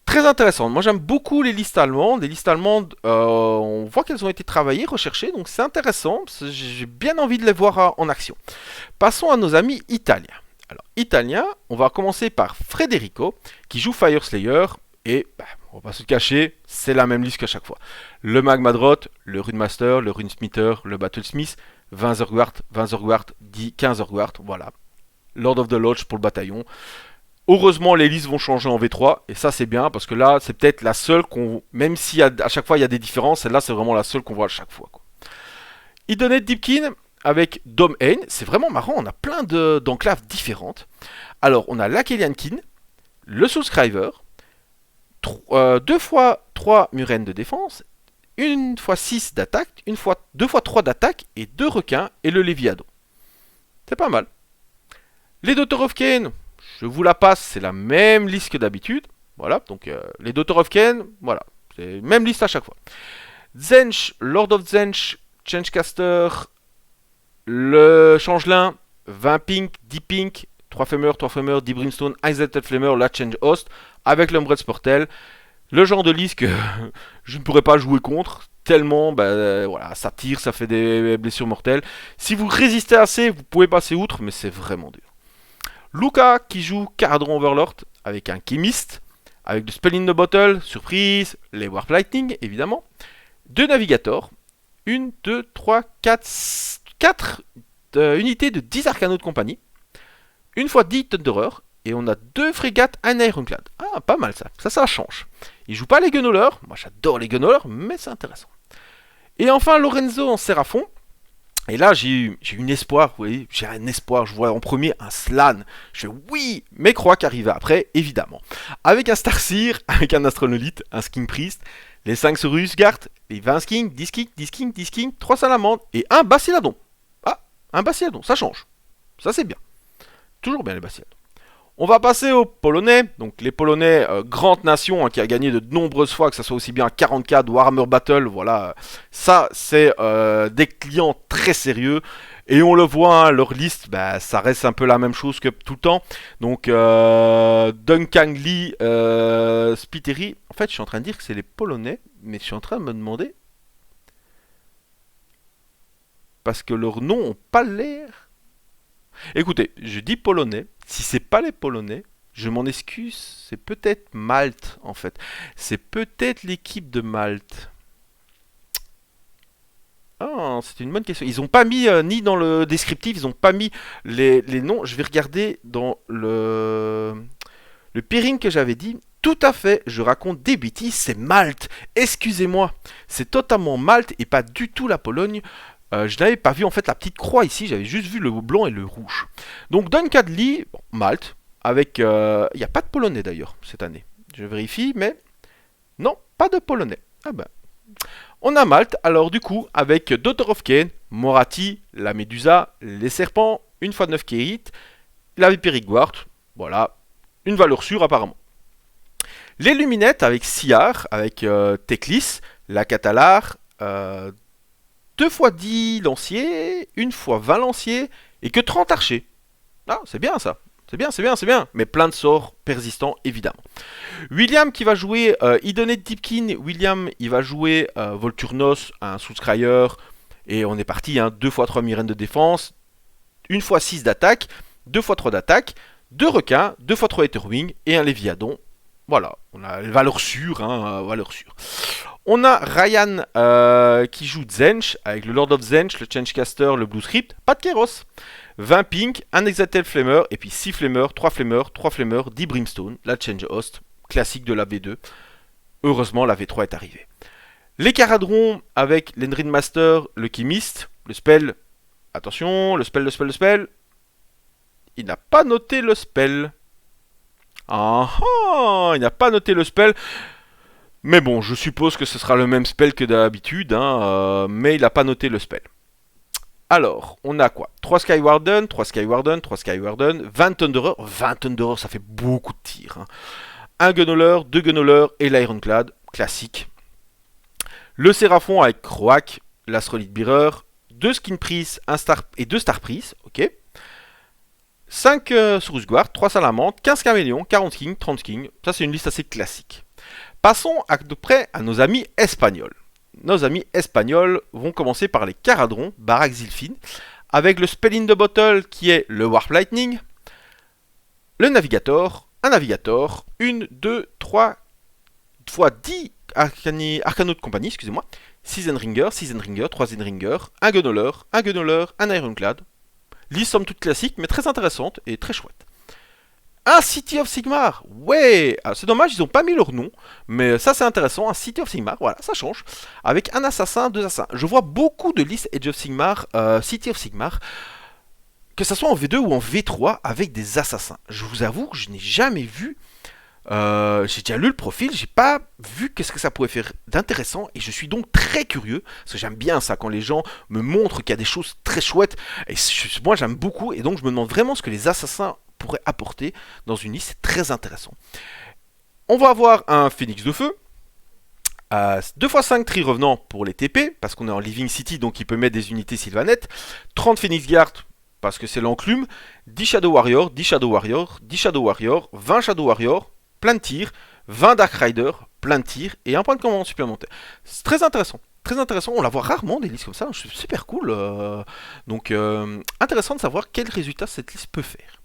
Très intéressant. Moi j'aime beaucoup les listes allemandes. Les listes allemandes, on voit qu'elles ont été travaillées, recherchées, donc c'est intéressant. J'ai bien envie de les voir en action. Passons à nos amis italiens. Alors, italiens, on va commencer par Federico, qui joue Fire Slayer. Et on va pas se cacher, c'est la même liste qu'à chaque fois. Le Magmadrot, le Runemaster, le Runesmither, le Battlesmith, 20 Zerguard, 20 Zerguard, 15 Zerguard, voilà. Lord of the Lodge pour le bataillon. Heureusement, les listes vont changer en V3, et ça c'est bien, parce que là, c'est peut-être la seule qu'on... Même si à chaque fois il y a des différences, celle-là c'est vraiment la seule qu'on voit à chaque fois. Idoneth Deepkin avec Dom Hain, c'est vraiment marrant, on a plein d'enclaves différentes. Alors, on a l'Akelian Kin, le Soulscriber, 2 fois 3 Muren de défense, 1 fois 6 d'attaque, 2 fois 3 d'attaque, et 2 requins, et le Léviadon. C'est pas mal. Les Daughter of Kain, je vous la passe, c'est la même liste que d'habitude. Voilà, donc les Daughter of Kain, voilà, c'est la même liste à chaque fois. Zench, Lord of Zench, Changecaster, le Changelin, 20 pink, 10 pink, 3 Femmer, 10 Brimstone, 1 Zetel Flamer, la Change Host, avec l'Umbred Sportel. Le genre de liste que je ne pourrais pas jouer contre, tellement, voilà, ça tire, ça fait des blessures mortelles. Si vous résistez assez, vous pouvez passer outre, mais c'est vraiment dur. Luca qui joue Caradron Overlord avec un Chemist, avec le Spell in the Bottle, surprise, les Warp Lightning, évidemment. 2 Navigators, 1, 2, 3, 4 unités de 10 Arcano de compagnie, une fois 10 Thunderer, et on a 2 frégates, un Ironclad. Ah, pas mal ça, ça change. Il joue pas les Gunhaulers, moi j'adore les Gunhaulers, mais c'est intéressant. Et enfin Lorenzo en Séraphon. Et là, j'ai eu un espoir, vous voyez, j'ai un espoir, je vois en premier un Slan. Je fais oui, mais Croak arrivait après, évidemment. Avec un Starseer, avec un Astronolite, un Sking Priest, les 5 Saurus Guard, les 20 Sking, 10 King, 10 King, 10 King, 3 Salamandres et un Basiladon. Ah, un Basiladon, ça change. Ça c'est bien. Toujours bien les Basiladons. On va passer aux Polonais. Donc les Polonais, grande nation qui a gagné de nombreuses fois, que ce soit aussi bien 40K, Warhammer Battle, voilà. Ça, c'est des clients très sérieux. Et on le voit, hein, leur liste, bah, ça reste un peu la même chose que tout le temps. Donc Duncan Lee, Spiteri. En fait, je suis en train de dire que c'est les Polonais, mais je suis en train de me demander... Parce que leurs noms n'ont pas l'air... Écoutez, je dis polonais. Si c'est pas les polonais, je m'en excuse. C'est peut-être Malte en fait. C'est peut-être l'équipe de Malte. Ah, c'est une bonne question. Ils n'ont pas mis ni dans le descriptif, ils n'ont pas mis les noms. Je vais regarder dans le pairing que j'avais dit. Tout à fait, je raconte des bêtises. C'est Malte. Excusez-moi. C'est totalement Malte et pas du tout la Pologne. Je n'avais pas vu en fait la petite croix ici, j'avais juste vu le blanc et le rouge. Donc Duncan Lee, bon, Malte, avec... Il n'y a pas de Polonais d'ailleurs cette année. Je vérifie, mais... Non, pas de Polonais. Ah ben... On a Malte, alors du coup, avec Daughter of Cain, Moratti, la Médusa, les serpents, une fois 9 Kérit, la Vipériguard, voilà, une valeur sûre apparemment. Les Luminettes avec Siar, avec Teclis, la Catalar, 2 fois 10 lanciers, 1 fois 20 lanciers, et que 30 archers. Ah, c'est bien ça. C'est bien, c'est bien, c'est bien. Mais plein de sorts persistants, évidemment. William qui va jouer Idonet Deepkin. William, il va jouer Volturnos, un Soulscryer. Et on est parti, hein, 2 fois 3 migraines de défense, 1 fois 6 d'attaque, 2 fois 3 d'attaque, 2 requins, 2 fois 3 Etherwing et un Léviadon. Voilà, on a valeur sûre, hein, valeur sûre. On a Ryan qui joue Zench avec le Lord of Zench, le Changecaster, le Blue Script, pas de Kéros. 20 pink, un Exalted Flamer, et puis 6 Flamers, 3 Flamers, 3 Flamers, 10 Brimstone, la Change Host, classique de la V2. Heureusement, la V3 est arrivée. Les Caradrons avec l'Endrin Master, le Chemist, le spell. Attention, le spell. Il n'a pas noté le spell. Ah ah, il n'a pas noté le spell. Mais bon, je suppose que ce sera le même spell que d'habitude, hein, mais il n'a pas noté le spell. Alors, on a quoi? 3 Skywarden, 3 Skywarden, 3 Skywarden, 20 Thunderer. 20 Thunderer, ça fait beaucoup de tirs. Hein. Un Gunhauler, 2 Gunhaulers et l'Ironclad, classique. Le Séraphon avec Croak, l'Astrolite Bearer, 2 Skin Priest et 2 Star Priest, ok. 5 Saurus Guard, 3 Salamandres, 15 Caméléons, 40 King, 30 King. Ça, c'est une liste assez classique. Passons à peu près à nos amis espagnols. Nos amis espagnols vont commencer par les Caradrons, Barak Zilfin, avec le Spell in the Bottle qui est le Warp Lightning, le Navigator, un Navigator, 1, 2, 3 fois 10 Arcano de compagnie, excusez-moi, 6 Zenringer, 3 Zenringer, un Gunhauler, un Ironclad. Liste somme toute classique, mais très intéressante et très chouette. Un City of Sigmar, ouais, c'est dommage, ils n'ont pas mis leur nom, mais ça c'est intéressant, un City of Sigmar, voilà, ça change, avec un assassin, 2 assassins. Je vois beaucoup de listes Age of Sigmar, City of Sigmar, que ce soit en V2 ou en V3, avec des assassins. Je vous avoue que je n'ai jamais vu, j'ai déjà lu le profil, j'ai pas vu qu'est-ce que ça pouvait faire d'intéressant, et je suis donc très curieux, parce que j'aime bien ça, quand les gens me montrent qu'il y a des choses très chouettes, et moi j'aime beaucoup, et donc je me demande vraiment ce que les assassins pourrait apporter dans une liste, c'est très intéressant. On va avoir un Phoenix de Feu, 2 x 5 tri revenant pour les TP, parce qu'on est en Living City, donc il peut mettre des unités Sylvanette, 30 Phoenix Guard, parce que c'est l'enclume, 10 Shadow Warrior, 10 Shadow Warrior, 10 Shadow Warrior, 20 Shadow Warrior, plein de tirs, 20 Dark Rider, plein de tirs, et un point de commande supplémentaire. C'est très intéressant. Très intéressant, on la voit rarement des listes comme ça, c'est super cool. Donc intéressant de savoir quel résultat cette liste peut faire.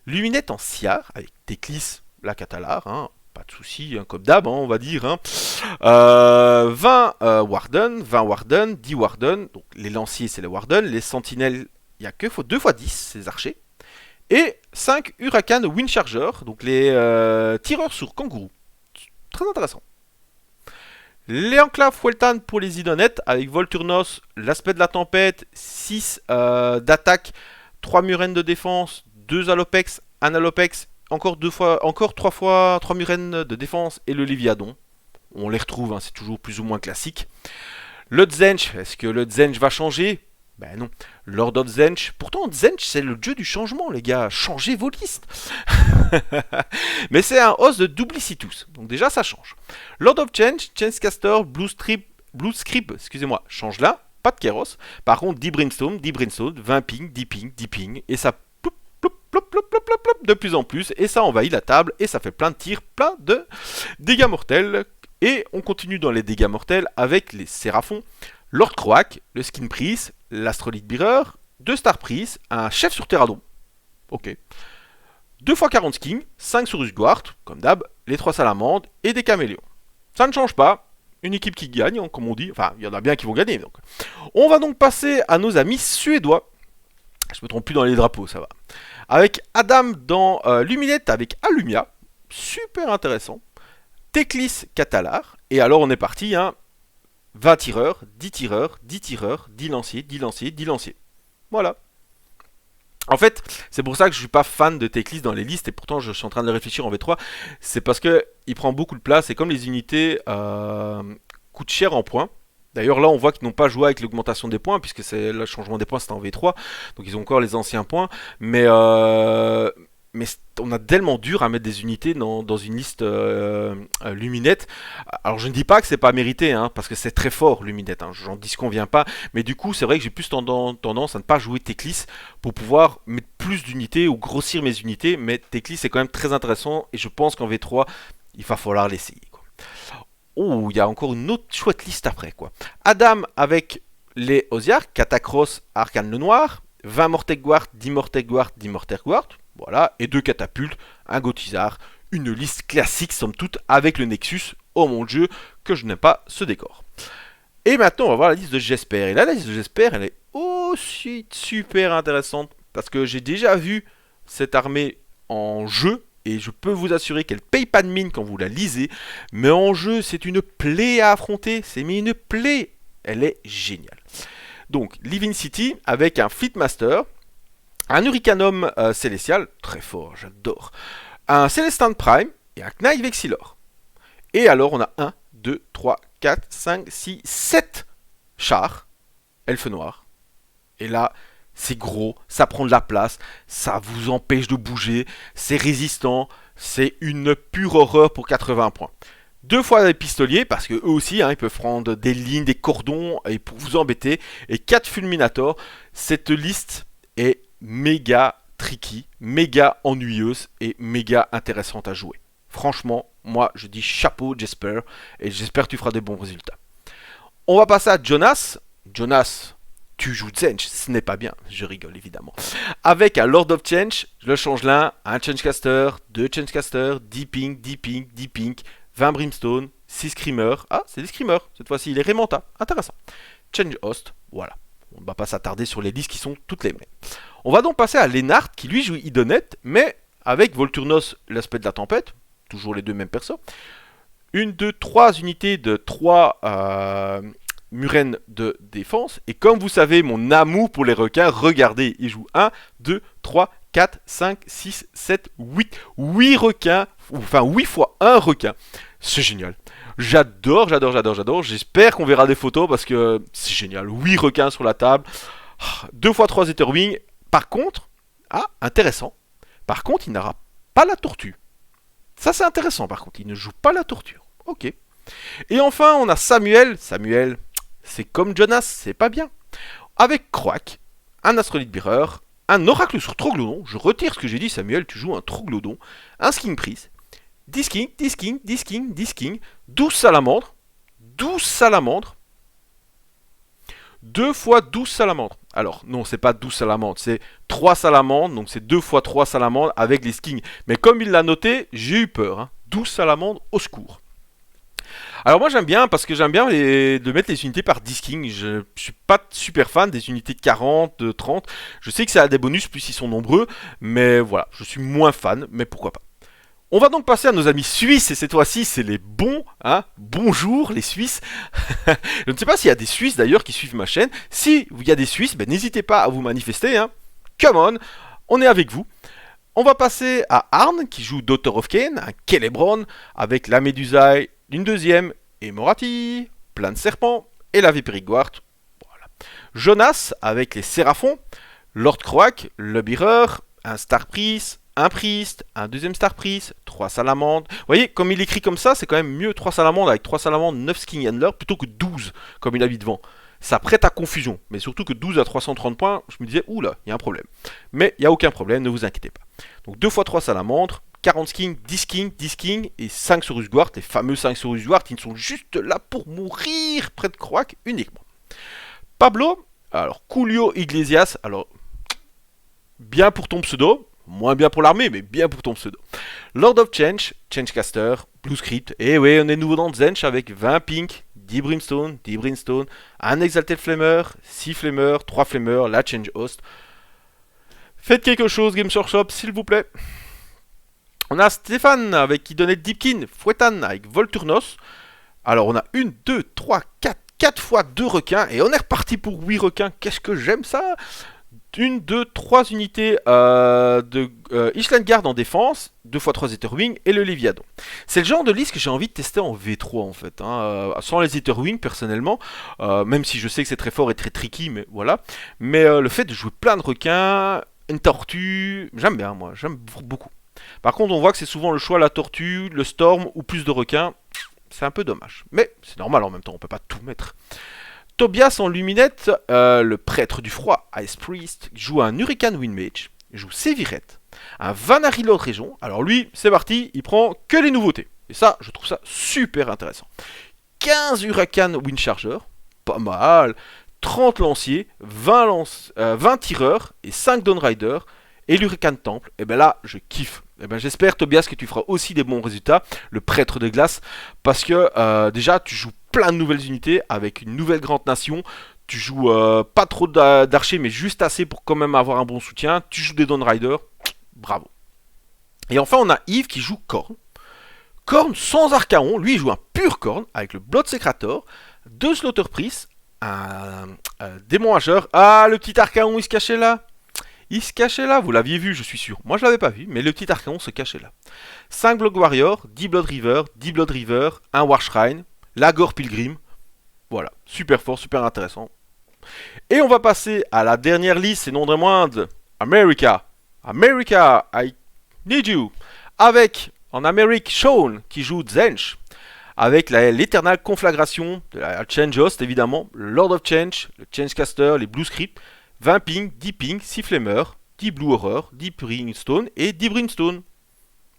Luminette en Siar, avec Teclis, la Catalar, hein, pas de souci, hein, comme d'hab, hein, on va dire. Hein. 20 Warden, 10 Warden, donc les lanciers c'est les Warden, les sentinelles, il n'y a que 2 x 10, c'est les archers. Et 5 Huracan Windcharger, donc les tireurs sur kangourou. Très intéressant. Les enclaves Weltan pour les idonettes, avec Volturnos, l'aspect de la tempête, 6 d'attaque, 3 murènes de défense, 2 alopex, 1 alopex, encore 3 murènes de défense et le Léviadon. On les retrouve, hein, c'est toujours plus ou moins classique. Le Tzench, est-ce que le Tzench va changer? Ben non. Lord of Tzench, pourtant Tzench c'est le dieu du changement les gars, changez vos listes. Mais c'est un host de Duplicitus, donc déjà ça change. Lord of Change, Chancecaster, Blue Scribe, excusez-moi, change là, pas de Kéros. Par contre 10 Brimstone, 20 ping, 10 ping, 10 ping, et ça plop, plop, plop, plop, plop, plop, plop, de plus en plus, et ça envahit la table, et ça fait plein de tirs, plein de dégâts mortels. Et on continue dans les dégâts mortels avec les Séraphons, Lord Croak, le Skin Priest, l'Astrolite Bearer, 2 Star Priest, un chef sur Terradon. Ok. 2 x 40 skins, 5 sur Usguard, comme d'hab, les 3 salamandres et des caméléons. Ça ne change pas, une équipe qui gagne, comme on dit, enfin, il y en a bien qui vont gagner. Donc. On va donc passer à nos amis suédois. Je me trompe plus dans les drapeaux, ça va. Avec Adam dans Luminette avec Alumia, super intéressant. Teclis Catalar, et alors on est parti, hein, 20 tireurs, 10 tireurs, 10 tireurs, 10 lanciers, 10 lanciers, 10 lanciers. Voilà. En fait, c'est pour ça que je suis pas fan de Teclis dans les listes, et pourtant je suis en train de réfléchir en V3. C'est parce que il prend beaucoup de place, et comme les unités coûtent cher en points. D'ailleurs là on voit qu'ils n'ont pas joué avec l'augmentation des points, puisque c'est le changement des points c'était en V3, donc ils ont encore les anciens points, mais on a tellement dur à mettre des unités dans une liste Luminette. Alors je ne dis pas que c'est pas mérité, hein, parce que c'est très fort Luminette, hein, j'en disconviens pas, mais du coup c'est vrai que j'ai plus tendance à ne pas jouer Teclis pour pouvoir mettre plus d'unités ou grossir mes unités, mais Teclis c'est quand même très intéressant et je pense qu'en V3 il va falloir l'essayer. Oh, il y a encore une autre chouette liste après quoi. Adam avec les Osiark, Catacross, Arcane le Noir, 20 Morteguard, 10 Morteguard, 10 Morteguard. Voilà, et 2 catapultes, un Gotizar, une liste classique somme toute avec le Nexus. Oh mon dieu, que je n'aime pas ce décor. Et maintenant on va voir la liste de Jesper. Et là la liste de Jesper elle est aussi super intéressante parce que j'ai déjà vu cette armée en jeu et je peux vous assurer qu'elle paye pas de mine quand vous la lisez. Mais en jeu c'est une plaie à affronter, c'est mais une plaie. Elle est géniale. Donc Living City avec un Fleetmaster. Un Hurricanum Célestial, très fort, j'adore. Un Célestin Prime et un Knight Vexilor. Et alors on a 1, 2, 3, 4, 5, 6, 7 chars, elfes noirs. Et là, c'est gros, ça prend de la place, ça vous empêche de bouger, c'est résistant, c'est une pure horreur pour 80 points. 2 fois des pistoliers, parce que eux aussi, hein, ils peuvent prendre des lignes, des cordons, et pour vous embêter. Et 4 Fulminators, cette liste est méga tricky, méga ennuyeuse et méga intéressante à jouer. Franchement, moi je dis chapeau Jesper et j'espère que tu feras des bons résultats. On va passer à Jonas. Jonas, tu joues Tzench, ce n'est pas bien, je rigole évidemment. Avec un Lord of Change, je le change là, un Changecaster, 2 Changecaster, 10 ping, 10 ping, 10 ping, 20 Brimstone, 6 Screamers. Ah, c'est des Screamers, cette fois-ci il est Raymanta, intéressant. Change Host, voilà. On ne va pas s'attarder sur les listes qui sont toutes les mêmes. On va donc passer à Lennart qui lui joue Idonette, mais avec Volturnos, l'aspect de la tempête, toujours les deux mêmes persos. 1, 2, 3 unités de 3 murènes de défense. Et comme vous savez, mon amour pour les requins, regardez, il joue 1, 2, 3, 4, 5, 6, 7, 8. 8 requins, enfin 8 fois 1 requin. C'est génial. J'adore. J'espère qu'on verra des photos parce que c'est génial. 8 requins sur la table. 2 fois 3 Etherwing. Par contre, intéressant. Par contre, il n'aura pas la tortue. Ça, c'est intéressant par contre. Il ne joue pas la torture. Ok. Et enfin, on a Samuel. Samuel, c'est comme Jonas, c'est pas bien. Avec Croak, un Astrolite Bearer, un Oracle sur Troglodyon. Je retire ce que j'ai dit, Samuel, tu joues un Troglodyon. Un Skin Priest. 10 King, 10 King, 10 King, 10 King. 12 salamandres. 12 salamandres. 2 fois 12 salamandres. Alors, non, c'est pas 12 salamandres, c'est 3 salamandres, donc c'est 2 fois 3 salamandres avec les skins. Mais comme il l'a noté, j'ai eu peur. Hein. 12 salamandres au secours. Alors moi j'aime bien parce que j'aime bien de mettre les unités par disking. Je suis pas super fan des unités de 40, de 30. Je sais que ça a des bonus plus ils sont nombreux, mais voilà, je suis moins fan, mais pourquoi pas. On va donc passer à nos amis suisses, et cette fois-ci c'est les bons, hein. Bonjour les Suisses. Je ne sais pas s'il y a des Suisses d'ailleurs qui suivent ma chaîne. Si il y a des Suisses, ben, n'hésitez pas à vous manifester, hein. Come on est avec vous. On va passer à Arn qui joue Daughter of Cain, un Celeborn avec la Médusae d'une deuxième et Morati, plein de serpents et la Vipériguard. Voilà. Jonas avec les Séraphons, Lord Croak, le Bearer, un Star Priest, un Priest, un deuxième Star Priest, 3 salamandres. Vous voyez, comme il écrit comme ça, c'est quand même mieux 3 salamandres avec 3 salamandres, 9 Sking Handler plutôt que 12 comme il a mis devant. Ça prête à confusion, mais surtout que 12 à 330 points, je me disais, oula, il y a un problème. Mais il n'y a aucun problème, ne vous inquiétez pas. Donc 2 x 3 salamandres, 40 King, 10 King, 10 King et 5 Sorusguard, les fameux 5 Sorusguard qui ne sont juste là pour mourir près de Croak uniquement. Pablo, alors Julio Iglesias, alors bien pour ton pseudo, moins bien pour l'armée, mais bien pour ton pseudo. Lord of Change, Changecaster, Blue Script, et oui, on est nouveau dans Zench avec 20 Pink, 10 Brimstone, 10 Brimstone, un Exalted Flamer, 6 Flamer, 3 Flamer, la Change Host. Faites quelque chose, Games Workshop, s'il vous plaît. On a Stéphane avec qui donnait Deepkin, Fouettan avec Volturnos. Alors on a 1, 2, 3, 4 fois 2 requins, et on est reparti pour 8 requins. Qu'est-ce que j'aime ça! 1, 2, 3 unités de Ishlandguard en défense, 2 x 3 Etherwing et le Léviadon. C'est le genre de liste que j'ai envie de tester en V3 en fait, hein, sans les Etherwing personnellement, même si je sais que c'est très fort et très tricky, mais voilà. Mais le fait de jouer plein de requins, une tortue, j'aime bien moi, j'aime beaucoup. Par contre on voit que c'est souvent le choix, la tortue, le storm ou plus de requins, c'est un peu dommage. Mais c'est normal en même temps, on peut pas tout mettre. Tobias en luminette, le prêtre du froid, Ice Priest, joue un Hurricane Windmage, joue Séviret, un Vanari Lord Région. Alors lui, c'est parti, il prend que les nouveautés. Et ça, je trouve ça super intéressant. 15 Hurricane Windcharger, pas mal. 30 lanciers, 20 tireurs et 5 Dawnrider. Et l'Hurricane Temple, et ben là, je kiffe. Et ben j'espère, Tobias, que tu feras aussi des bons résultats, le prêtre de glace, parce que déjà, tu joues plein de nouvelles unités avec une nouvelle grande nation. Tu joues pas trop d'archers, mais juste assez pour quand même avoir un bon soutien. Tu joues des Dawnrider, bravo. Et enfin, on a Yves qui joue Khorne. Khorne sans Archaon, lui il joue un pur Khorne avec le Blood Secrator, 2 Slaughter Priest, un démon hageur. Ah, le petit Archaon il se cachait là. Il se cachait là, vous l'aviez vu, je suis sûr. Moi, je l'avais pas vu, mais le petit Archaon se cachait là. 5 Block Warrior, 10 Blood River, 10 Blood River, 1 War Shrine, la Gore Pilgrim. Voilà, super fort, super intéressant. Et on va passer à la dernière liste, et non de moindre, America. America, I need you. Avec, en Amérique, Sean, qui joue Zench. Avec l'éternelle conflagration de la Change Host, évidemment, le Lord of Change, le Changecaster, les Blue Script. 20 ping, 10 ping, 6 flammer, 10 blue horror, 10 brimstone et 10 brimstone.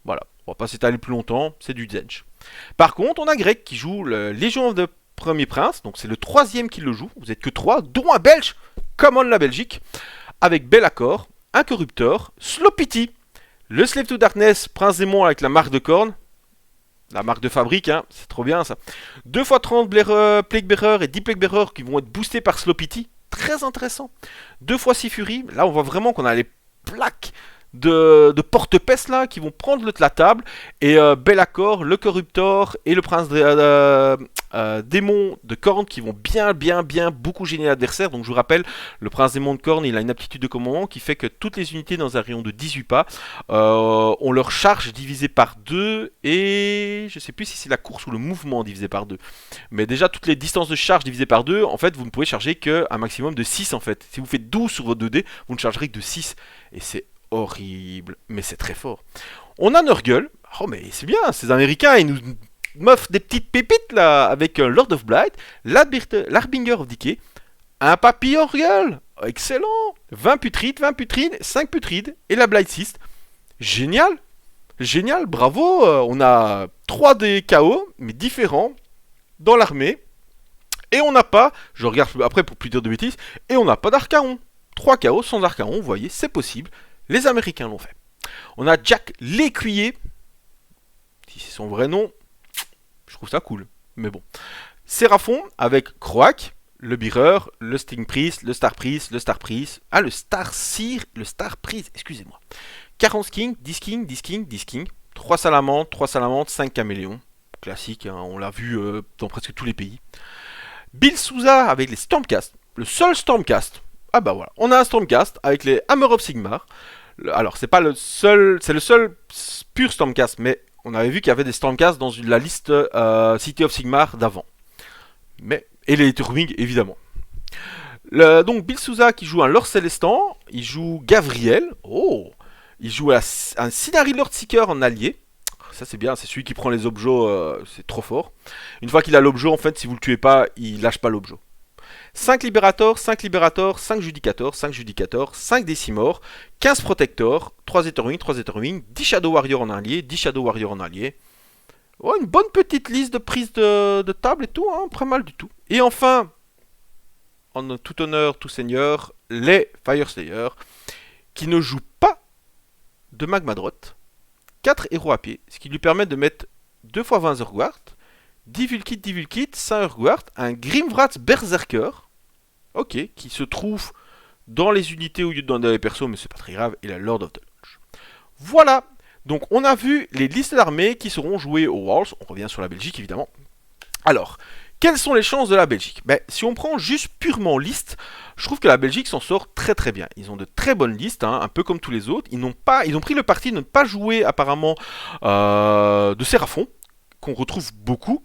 Voilà, on va pas s'étaler plus longtemps, c'est du Zench. Par contre, on a Greg qui joue le Légion de Premier Prince, donc c'est le 3ème qui le joue, vous êtes que 3, dont un Belge, comme on la Belgique, avec Bellacore, un Corruptor, Slowpity, le Slave to Darkness, Prince Démon avec la marque de corne, la marque de fabrique, hein, c'est trop bien ça. 2 x 30 Plague Bearer et 10 Plague Bearer qui vont être boostés par Slowpity. Très intéressant. 2 x 6 Fury. Là, on voit vraiment qu'on a les plaques de porte-peste là qui vont prendre la table. Et Bellacore, le Corruptor et le Prince Démon de Khorne qui vont bien beaucoup gêner l'adversaire. Donc je vous rappelle, le Prince Démon de Khorne, il a une aptitude de commandement qui fait que toutes les unités dans un rayon de 18 pas ont leur charge divisée par 2 et je sais plus si c'est la course ou le mouvement divisé par 2. Mais déjà toutes les distances de charge divisées par 2, en fait vous ne pouvez charger qu'un maximum de 6 en fait. Si vous faites 12 sur votre 2D, vous ne chargerez que de 6 et c'est horrible, mais c'est très fort. On a Nurgle. Oh mais c'est bien, ces Américains ils nous m'offrent des petites pépites là, avec un Lord of Blight, l'Harbinger of Decay, un Papy Orgul, excellent, 20 putrides, 5 putrides et la Blight Cyst. Génial, génial, bravo, on a 3 des KO, mais différents, dans l'armée, et on n'a pas, je regarde après pour plus dire de bêtises, et on n'a pas d'Archaon. 3 KO sans Archaon, vous voyez, c'est possible, les Américains l'ont fait. On a Jack l'Écuyer, Si c'est son vrai nom, je trouve ça cool. Mais bon. Seraphon avec Croak, le Bearer, le Sting Priest, le Star Priest, le Star Priest. Ah, le Star Seer, le Star Priest, excusez-moi. 40 King, 10 King, 10 King, 10 King. 3 Salamandres, 5 Caméléons. Classique, hein, on l'a vu dans presque tous les pays. Bill Souza avec les Stormcast. Le seul Stormcast. Ah bah voilà, on a un Stormcast avec les Hammer of Sigmar. Alors, c'est pas le seul, c'est le seul pur Stormcast, mais on avait vu qu'il y avait des Stormcast dans la liste City of Sigmar d'avant. Et les Etherwing, évidemment. Donc, Bill Souza qui joue un Lord Célestant, il joue Gavriel, il joue un Sinari Lord Seeker en allié. Ça c'est bien, c'est celui qui prend les objets, c'est trop fort. Une fois qu'il a l'objet, en fait, si vous le tuez pas, il lâche pas l'objet. 5 Libérators, 5 Libérators, 5 Judicators, 5 Judicators, 5 Décimors, 15 Protectors, 3 Etherwing, 3 Etherwing, 10 Shadow Warrior en allié, 10 Shadow Warrior en allié. Oh, une bonne petite liste de prises de table et tout, hein, pas mal du tout. Et enfin, en tout honneur, tout seigneur, les Fireslayer, qui ne jouent pas de Magmadrot, 4 héros à pied, ce qui lui permet de mettre 2 x 20 Urguard, 10 Vulkit, 5 Urguard, un Grimwrath Berserker, ok, qui se trouve dans les unités au lieu de dans les persos, mais c'est pas très grave, et la Lord of the Lodge. Voilà, donc on a vu les listes d'armées qui seront jouées aux Worlds, on revient sur la Belgique évidemment. Alors, quelles sont les chances de la Belgique? Si on prend juste purement liste, je trouve que la Belgique s'en sort très très bien. Ils ont de très bonnes listes, hein, un peu comme tous les autres. Ils ont pris le parti de ne pas jouer apparemment de Seraphon, qu'on retrouve beaucoup,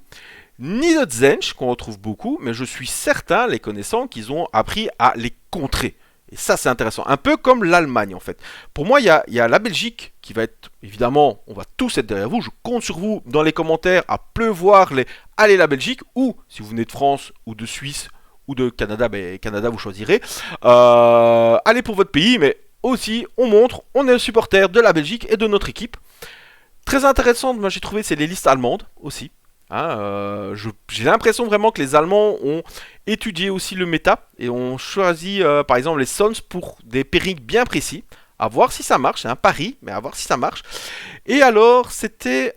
ni de Tzeentch, qu'on retrouve beaucoup, mais je suis certain, les connaissants, qu'ils ont appris à les contrer. Et ça, c'est intéressant. Un peu comme l'Allemagne, en fait. Pour moi, il y a la Belgique qui va être, évidemment, on va tous être derrière vous. Je compte sur vous dans les commentaires à pleuvoir les « Allez la Belgique » ou, si vous venez de France ou de Suisse ou de Canada, Canada, vous choisirez. Allez pour votre pays, mais aussi, on montre, on est le supporter de la Belgique et de notre équipe. Très intéressante, moi j'ai trouvé, c'est les listes allemandes aussi. Hein, j'ai l'impression vraiment que les Allemands ont étudié aussi le méta et ont choisi par exemple les Sons pour des périques bien précis. À voir si ça marche, c'est un pari, mais à voir si ça marche. Et alors, c'était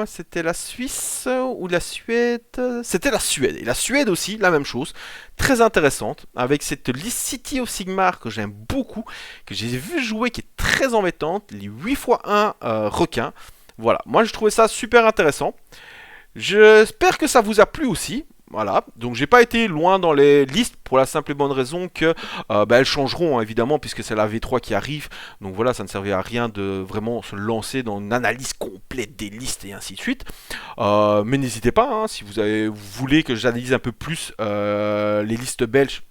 c'était la Suisse ou la Suède? C'était la Suède. Et la Suède aussi, la même chose. Très intéressante, avec cette liste City of Sigmar que j'aime beaucoup, que j'ai vu jouer, qui est très embêtante, les 8 x 1 requins. Voilà, moi je trouvais ça super intéressant. J'espère que ça vous a plu aussi. Voilà, donc j'ai pas été loin dans les listes pour la simple et bonne raison que elles changeront hein, évidemment puisque c'est la V3 qui arrive. Donc voilà, ça ne servait à rien de vraiment se lancer dans une analyse complète des listes et ainsi de suite. Mais n'hésitez pas, hein, si vous voulez que j'analyse un peu plus les listes belges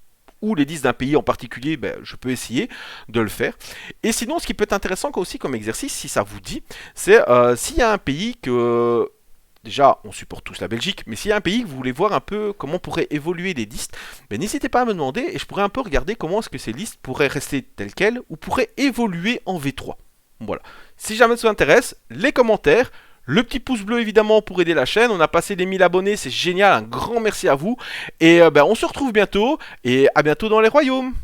ou les listes d'un pays en particulier, je peux essayer de le faire. Et sinon, ce qui peut être intéressant aussi comme exercice, si ça vous dit, c'est s'il y a un pays que... Déjà, on supporte tous la Belgique, mais s'il y a un pays que vous voulez voir un peu comment pourraient évoluer les listes, n'hésitez pas à me demander et je pourrais un peu regarder comment est-ce que ces listes pourraient rester telles quelles ou pourraient évoluer en V3. Voilà. Si jamais ça vous intéresse, les commentaires, le petit pouce bleu évidemment pour aider la chaîne. On a passé les 1000 abonnés, c'est génial, un grand merci à vous. Et on se retrouve bientôt et à bientôt dans les royaumes.